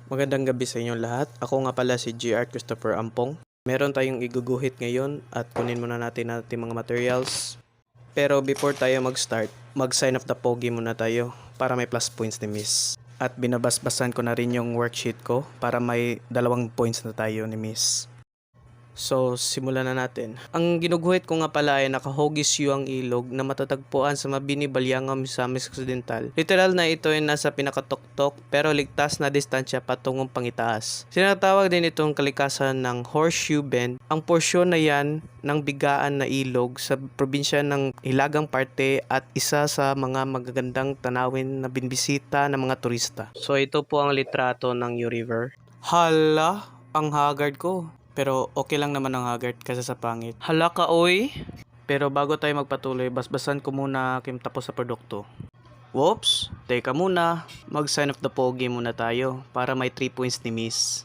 Magandang gabi sa inyong lahat. Ako nga pala si GR Christopher Ampong. Meron tayong iguguhit ngayon at kunin muna natin ating mga materials. Pero before tayo mag-start, mag-sign of the pogi muna tayo para may plus points ni Miss. At binabasbasan ko na rin yung worksheet ko para may 2 points na tayo ni Miss. So, simulan na natin. Ang ginuguhit ko nga pala ay nakahogis ang ilog na matatagpuan sa Mabini, Balyangaw, Misamis Occidental. Literal na ito ay nasa pinakatuktok pero ligtas na distansya patungong pangitaas. Sinatawag din itong kalikasan ng Horseshoe Bend. Ang porsyon na yan ng bigaan na ilog sa probinsya ng Hilagang Parte at isa sa mga magagandang tanawin na binbisita ng mga turista. So, ito po ang litrato ng U River. Hala, ang haggard ko. Pero okay lang naman ang haggard kasi sa pangit. Hala ka oy! Pero bago tayo magpatuloy, basbasan ko muna kim tapos sa produkto. Whoops! Teka muna, mag-sign of the pogi muna tayo para may 3 points ni Miss.